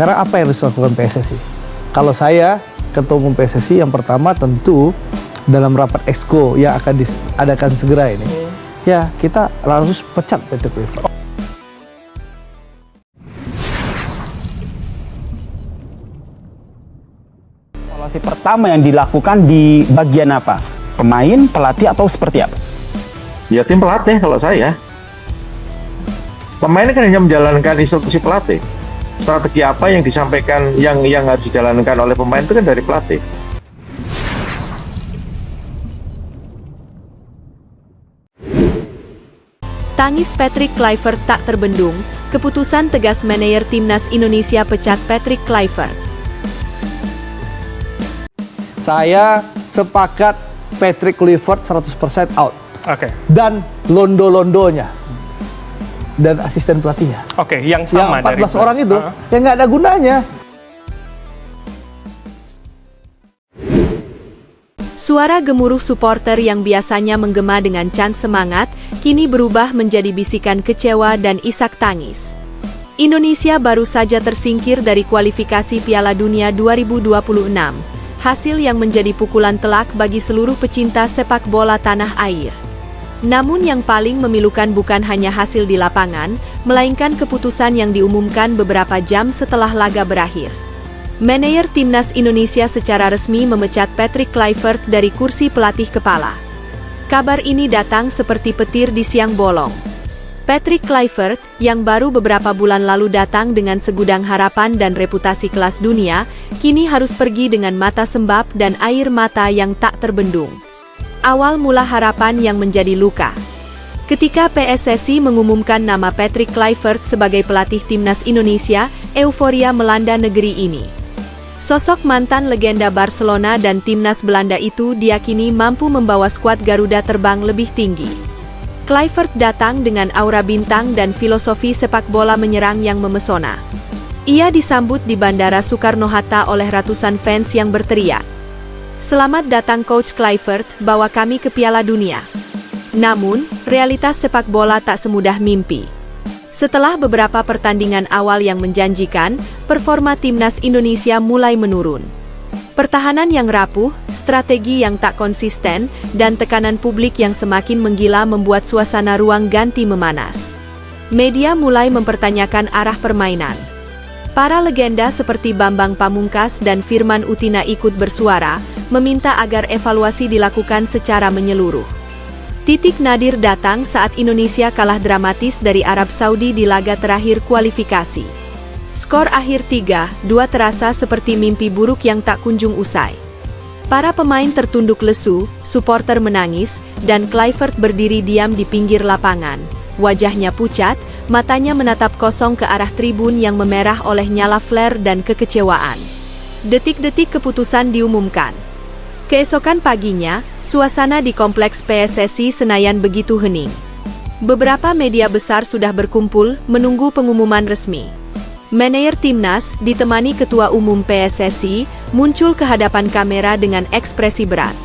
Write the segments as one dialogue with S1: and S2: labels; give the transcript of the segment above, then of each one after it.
S1: Sekarang apa yang harus dilakukan PSSI? Kalau saya Ketua Umum PSSI, yang pertama tentu dalam rapat Exco yang akan diadakan segera ini, ya kita harus pecat PT Clifford.
S2: Evaluasi pertama yang dilakukan di bagian apa? Pemain, pelatih, atau seperti apa?
S3: Ya tim pelatih kalau saya. Pemain kan hanya menjalankan instruksi pelatih. Strategi apa yang disampaikan, yang harus dijalankan oleh pemain itu kan dari pelatih.
S4: Tangis Patrick Kluivert tak terbendung, keputusan tegas manajer Timnas Indonesia pecat Patrick Kluivert.
S1: Saya sepakat Patrick Kluivert 100% out.
S5: Oke.
S1: Dan londo-londonya. Dan asisten pelatihnya.
S5: Oke, yang sama
S1: yang 14
S5: dari
S1: orang itu, yang nggak ada gunanya.
S4: Suara gemuruh supporter yang biasanya menggema dengan cant semangat, kini berubah menjadi bisikan kecewa dan isak tangis. Indonesia baru saja tersingkir dari kualifikasi Piala Dunia 2026, hasil yang menjadi pukulan telak bagi seluruh pecinta sepak bola tanah air. Namun yang paling memilukan bukan hanya hasil di lapangan, melainkan keputusan yang diumumkan beberapa jam setelah laga berakhir. Manajer Timnas Indonesia secara resmi memecat Patrick Kluivert dari kursi pelatih kepala. Kabar ini datang seperti petir di siang bolong. Patrick Kluivert, yang baru beberapa bulan lalu datang dengan segudang harapan dan reputasi kelas dunia, kini harus pergi dengan mata sembab dan air mata yang tak terbendung. Awal mula harapan yang menjadi luka. Ketika PSSI mengumumkan nama Patrick Kluivert sebagai pelatih Timnas Indonesia, euforia melanda negeri ini. Sosok mantan legenda Barcelona dan Timnas Belanda itu diyakini mampu membawa skuad Garuda terbang lebih tinggi. Kluivert datang dengan aura bintang dan filosofi sepak bola menyerang yang memesona. Ia disambut di Bandara Soekarno-Hatta oleh ratusan fans yang berteriak, "Selamat datang Coach Kluivert, bawa kami ke Piala Dunia." Namun, realitas sepak bola tak semudah mimpi. Setelah beberapa pertandingan awal yang menjanjikan, performa Timnas Indonesia mulai menurun. Pertahanan yang rapuh, strategi yang tak konsisten, dan tekanan publik yang semakin menggila membuat suasana ruang ganti memanas. Media mulai mempertanyakan arah permainan. Para legenda seperti Bambang Pamungkas dan Firman Utina ikut bersuara, meminta agar evaluasi dilakukan secara menyeluruh. Titik nadir datang saat Indonesia kalah dramatis dari Arab Saudi di laga terakhir kualifikasi. Skor akhir 3-2 terasa seperti mimpi buruk yang tak kunjung usai. Para pemain tertunduk lesu, supporter menangis, dan Kluivert berdiri diam di pinggir lapangan. Wajahnya pucat, matanya menatap kosong ke arah tribun yang memerah oleh nyala flare dan kekecewaan. Detik-detik keputusan diumumkan. Keesokan paginya, suasana di kompleks PSSI Senayan begitu hening. Beberapa media besar sudah berkumpul menunggu pengumuman resmi. Manajer Timnas, ditemani Ketua Umum PSSI, muncul ke hadapan kamera dengan ekspresi berat.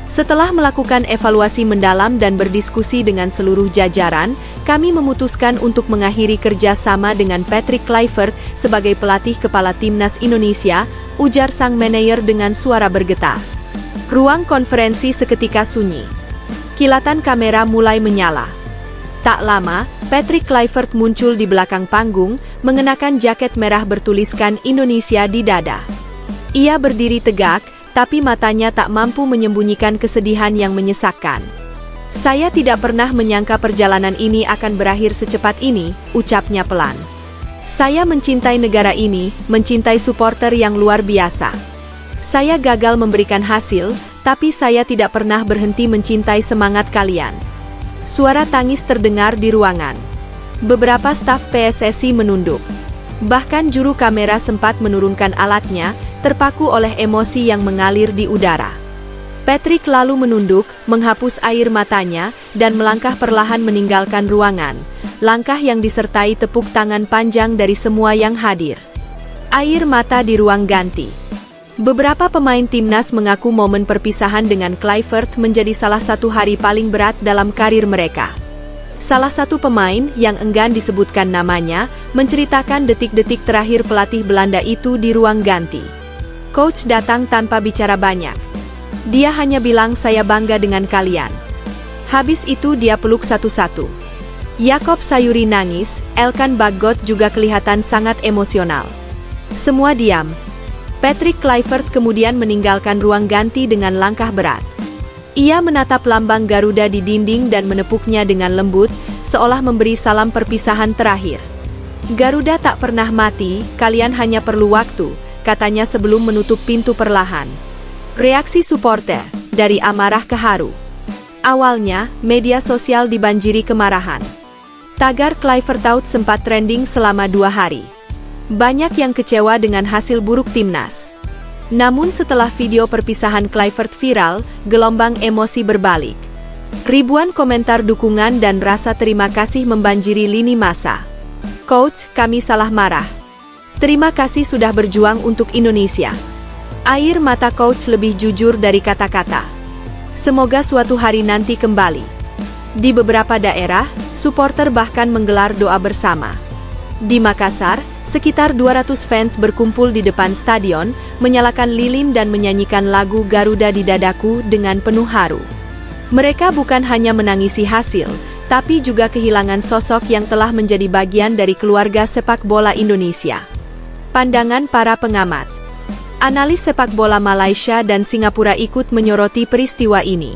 S4: Setelah melakukan evaluasi mendalam dan berdiskusi dengan seluruh jajaran, kami memutuskan untuk mengakhiri kerja sama dengan Patrick Kluivert sebagai pelatih kepala Timnas Indonesia, ujar sang manajer dengan suara bergetar. Ruang konferensi seketika sunyi. Kilatan kamera mulai menyala. Tak lama, Patrick Kluivert muncul di belakang panggung, mengenakan jaket merah bertuliskan Indonesia di dada. Ia berdiri tegak, tapi matanya tak mampu menyembunyikan kesedihan yang menyesakkan. "Saya tidak pernah menyangka perjalanan ini akan berakhir secepat ini," ucapnya pelan. "Saya mencintai negara ini, mencintai supporter yang luar biasa. Saya gagal memberikan hasil, tapi saya tidak pernah berhenti mencintai semangat kalian." Suara tangis terdengar di ruangan. Beberapa staf PSSI menunduk. Bahkan juru kamera sempat menurunkan alatnya, terpaku oleh emosi yang mengalir di udara. Patrick lalu menunduk, menghapus air matanya, dan melangkah perlahan meninggalkan ruangan. Langkah yang disertai tepuk tangan panjang dari semua yang hadir. Air mata di ruang ganti. Beberapa pemain Timnas mengaku momen perpisahan dengan Kluivert menjadi salah satu hari paling berat dalam karir mereka. Salah satu pemain yang enggan disebutkan namanya menceritakan detik-detik terakhir pelatih Belanda itu di ruang ganti. Coach datang tanpa bicara banyak. Dia hanya bilang, "Saya bangga dengan kalian." Habis itu dia peluk satu-satu. Jakob Sayuri nangis, Elkan Bagot juga kelihatan sangat emosional. Semua diam. Patrick Kluivert kemudian meninggalkan ruang ganti dengan langkah berat. Ia menatap lambang Garuda di dinding dan menepuknya dengan lembut, seolah memberi salam perpisahan terakhir. "Garuda tak pernah mati, kalian hanya perlu waktu," katanya sebelum menutup pintu perlahan. Reaksi supporter, dari amarah ke haru. Awalnya, media sosial dibanjiri kemarahan. Tagar Kluivert out sempat trending selama 2 hari. Banyak yang kecewa dengan hasil buruk timnas. Namun setelah video perpisahan Kluivert viral, gelombang emosi berbalik. Ribuan komentar dukungan dan rasa terima kasih membanjiri lini massa. "Coach, kami salah marah. Terima kasih sudah berjuang untuk Indonesia." Air mata coach lebih jujur dari kata-kata. "Semoga suatu hari nanti kembali." Di beberapa daerah, supporter bahkan menggelar doa bersama. Di Makassar, sekitar 200 fans berkumpul di depan stadion, menyalakan lilin dan menyanyikan lagu Garuda di Dadaku dengan penuh haru. Mereka bukan hanya menangisi hasil, tapi juga kehilangan sosok yang telah menjadi bagian dari keluarga sepak bola Indonesia. Pandangan para pengamat. Analis sepak bola Malaysia dan Singapura ikut menyoroti peristiwa ini.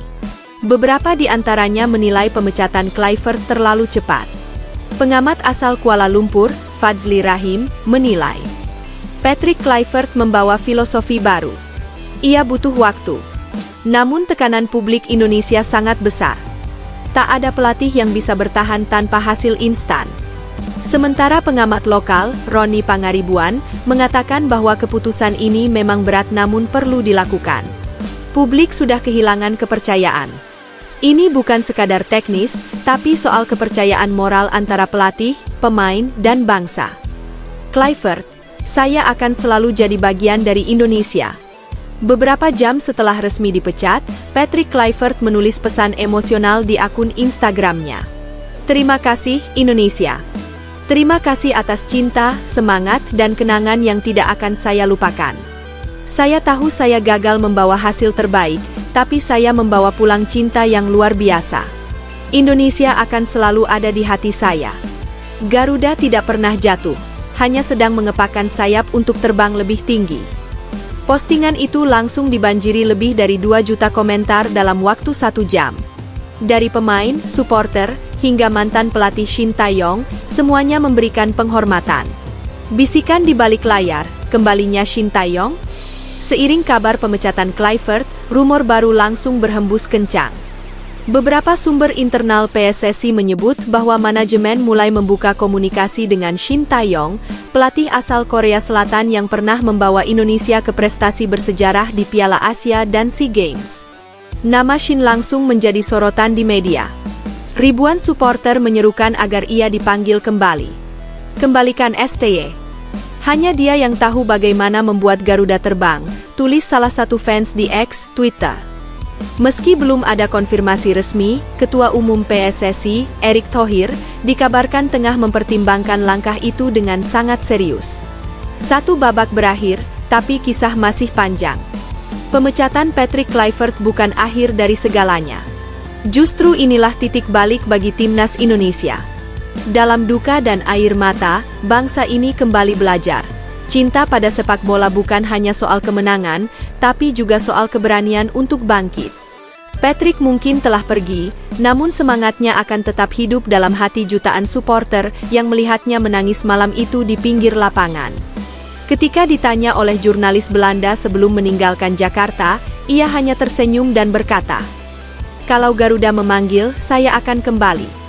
S4: Beberapa di antaranya menilai pemecatan Kluivert terlalu cepat. Pengamat asal Kuala Lumpur, Fadzli Rahim, menilai Patrick Kluivert membawa filosofi baru. Ia butuh waktu. Namun tekanan publik Indonesia sangat besar. Tak ada pelatih yang bisa bertahan tanpa hasil instan. Sementara pengamat lokal, Roni Pangaribuan, mengatakan bahwa keputusan ini memang berat namun perlu dilakukan. Publik sudah kehilangan kepercayaan. Ini bukan sekadar teknis, tapi soal kepercayaan moral antara pelatih, pemain, dan bangsa. Kluivert, "Saya akan selalu jadi bagian dari Indonesia." Beberapa jam setelah resmi dipecat, Patrick Kluivert menulis pesan emosional di akun Instagramnya. "Terima kasih, Indonesia. Terima kasih atas cinta, semangat, dan kenangan yang tidak akan saya lupakan. Saya tahu saya gagal membawa hasil terbaik, tapi saya membawa pulang cinta yang luar biasa. Indonesia akan selalu ada di hati saya. Garuda tidak pernah jatuh, hanya sedang mengepakkan sayap untuk terbang lebih tinggi." Postingan itu langsung dibanjiri lebih dari 2 juta komentar dalam waktu 1 jam. Dari pemain, supporter, hingga mantan pelatih Shin Tae-yong, semuanya memberikan penghormatan. Bisikan di balik layar, kembalinya Shin Tae-yong? Seiring kabar pemecatan Kluivert, rumor baru langsung berhembus kencang. Beberapa sumber internal PSSI menyebut bahwa manajemen mulai membuka komunikasi dengan Shin Tae-yong, pelatih asal Korea Selatan yang pernah membawa Indonesia ke prestasi bersejarah di Piala Asia dan SEA Games. Nama Shin langsung menjadi sorotan di media. Ribuan supporter menyerukan agar ia dipanggil kembali. "Kembalikan STY. Hanya dia yang tahu bagaimana membuat Garuda terbang," tulis salah satu fans di X, Twitter. Meski belum ada konfirmasi resmi, Ketua Umum PSSI, Erick Thohir, dikabarkan tengah mempertimbangkan langkah itu dengan sangat serius. Satu babak berakhir, tapi kisah masih panjang. Pemecatan Patrick Kluivert bukan akhir dari segalanya. Justru inilah titik balik bagi timnas Indonesia. Dalam duka dan air mata, bangsa ini kembali belajar. Cinta pada sepak bola bukan hanya soal kemenangan, tapi juga soal keberanian untuk bangkit. Patrick mungkin telah pergi, namun semangatnya akan tetap hidup dalam hati jutaan supporter yang melihatnya menangis malam itu di pinggir lapangan. Ketika ditanya oleh jurnalis Belanda sebelum meninggalkan Jakarta, ia hanya tersenyum dan berkata, "Kalau Garuda memanggil, saya akan kembali."